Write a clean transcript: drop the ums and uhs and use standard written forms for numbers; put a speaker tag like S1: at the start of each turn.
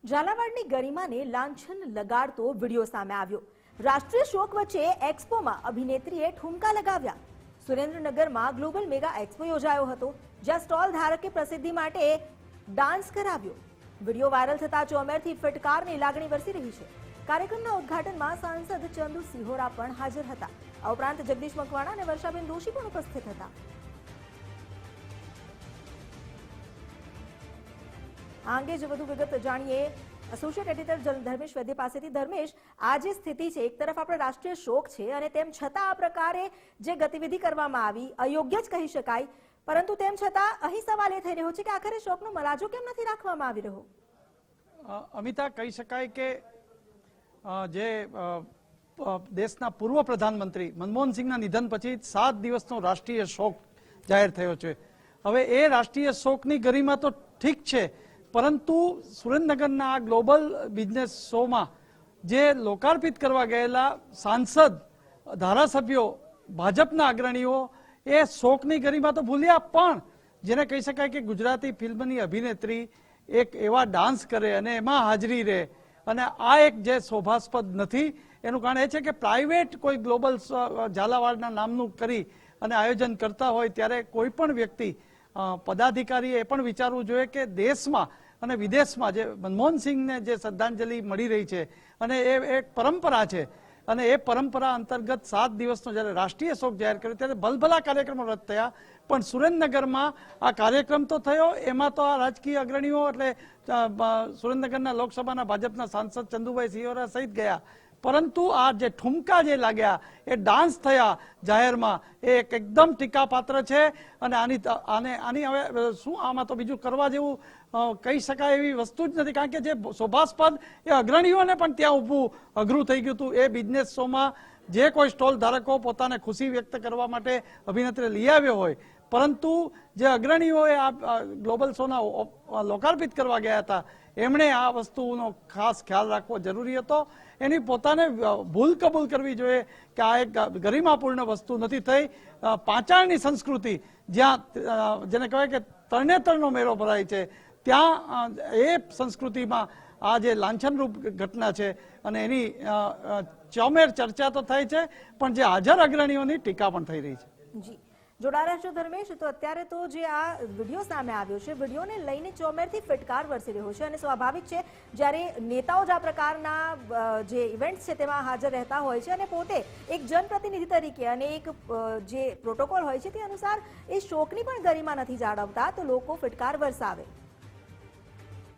S1: ઝાલાવાડની ગરિમાને લાંછન લગાડતો video સામે આવ્યો। રાષ્ટ્રીય શોક વચ્ચે એક્સપોમાં અભિનેત્રીએ ઠુમકા લગાવ્યા। સુરેન્દ્રનગરમાં ગ્લોબલ મેગા એક્સપો યોજાયો હતો, જ્યાં સ્ટોલ ધારકે પ્રસિદ્ધિ માટે ડાન્સ કરાવ્યો। વિડિયો વાયરલ થતા ચોમેરથી ફટકારની લાગણી વરસી રહી છે। કાર્યક્રમના ઉદ્ઘાટનમાં સાંસદ ચંદુ સિહોરા પણ હાજર હતા। આ ઉપરાંત જગદીશ મકવાણા અને વર્ષાબેન દોશી પણ ઉપસ્થિત હતા। આ અંગે જો વધુ વિગત જાણીએ એસોસિએટ એડિટર ધર્મેશ વૈદ્ય પાસેથી। ધર્મેશ, આ જે સ્થિતિ છે, એક તરફ આપણે રાષ્ટ્રીય શોક છે અને તેમ છતાં આ પ્રકારે જે ગતિવિધિ કરવામાં આવી અયોગ્ય જ કહી શકાય, પરંતુ તેમ છતાં અહીં સવાલ એ થઈ રહ્યો છે કે આખરે શોકનો મલાજો કેમ નથી રાખવામાં આવી રહ્યો?
S2: અમિતા, કહી શકાય કે જે દેશના પૂર્વ પ્રધાનમંત્રી મનમોહન સિંહના નિધન પછી 7 દિવસનો રાષ્ટ્રીય શોક જાહેર થયો છે। હવે એ રાષ્ટ્રીય શોકની ગરિમા તો ઠીક છે, પરંતુ સુરેન્દ્રનગરના આ ગ્લોબલ બિઝનેસ શોમાં જે લોકાર્પિત કરવા ગયેલા સાંસદ, ધારાસભ્યો, ભાજપના અગ્રણીઓ એ શોકની ગરિમા તો ભૂલ્યા, પણ જેને કહી શકાય કે ગુજરાતી ફિલ્મની અભિનેત્રી એક એવા ડાન્સ કરે અને એમાં હાજરી રહે, અને આ એક જે શોભાસ્પદ નથી। એનું કારણ એ છે કે પ્રાઇવેટ કોઈ ગ્લોબલ ઝાલાવાડના નામનું કરી અને આયોજન કરતા હોય ત્યારે કોઈ પણ વ્યક્તિ, પદાધિકારીએ એ પણ વિચારવું જોઈએ કે દેશમાં અને વિદેશમાં જે મનમોહન સિંહને જે શ્રદ્ધાંજલિ મળી રહી છે અને એ એક પરંપરા છે, અને એ પરંપરા અંતર્ગત 7 દિવસનો જ્યારે રાષ્ટ્રીય શોક જાહેર કર્યો ત્યારે ભલભલા કાર્યક્રમો રદ થયા, પણ સુરેન્દ્રનગરમાં આ કાર્યક્રમ તો થયો, એમાં તો આ રાજકીય અગ્રણીઓ એટલે સુરેન્દ્રનગરના લોકસભાના ભાજપના સાંસદ ચંદુભાઈ સિહોરા સહિત ગયા, પરંતુ આ જે ઠુમકા જે લાગ્યા, એ ડાન્સ થયા જાહેરમાં, એ એકદમ ટીકાપાત્ર છે। અને આની હવે શું, આમાં તો બીજું કરવા જેવું કહી શકાય એવી વસ્તુ જ નથી, કારણ કે જે શોભાસ્પદ એ અગ્રણીઓને પણ ત્યાં ઊભું અઘરું થઈ ગયું હતું। એ બિઝનેસ શોમાં જે કોઈ સ્ટોલ ધારકો પોતાને ખુશી વ્યક્ત કરવા માટે અભિનેત્રી લઈ આવ્યો હોય, પરંતુ જે અગ્રણીઓએ આ ગ્લોબલ શોના લોકાર્પિત કરવા ગયા હતા, એમણે આ વસ્તુનો ખાસ ખ્યાલ રાખવો જરૂરી હતો। એની પોતાને ભૂલ કબૂલ કરવી જોઈએ કે આ એક ગરિમાપૂર્ણ વસ્તુ નથી થઈ। પાંચાળની સંસ્કૃતિ, જ્યાં જેને કહેવાય કે તરણેતરનો મેળો ભરાય છે, ત્યાં એ સંસ્કૃતિમાં આ જે લાંછનરૂપ ઘટના છે અને એની ચોમેર ચર્ચા તો થાય છે, પણ જે હાજર અગ્રણીઓની ટીકા પણ થઈ રહી છે।
S1: જી, જોડાયા છો ધર્મેશ। તો અત્યારે તો જે આ વિડીયો સામે આવ્યો છે, વિડીયોને લઈને ચોમેરથી ફટકાર વરસી રહ્યો છે, અને સ્વાભાવિક છે જ્યારે નેતાઓ જ આ પ્રકારના જે ઇવેન્ટ્સ છે તેમાં હાજર રહેતા હોય છે અને પોતે એક જનપ્રતિનિધિ તરીકે અને એક જે પ્રોટોકોલ હોય છે તે અનુસાર એ શોકની પણ ગરિમા નથી જાળવતા, તો લોકો ફટકાર વરસાવે।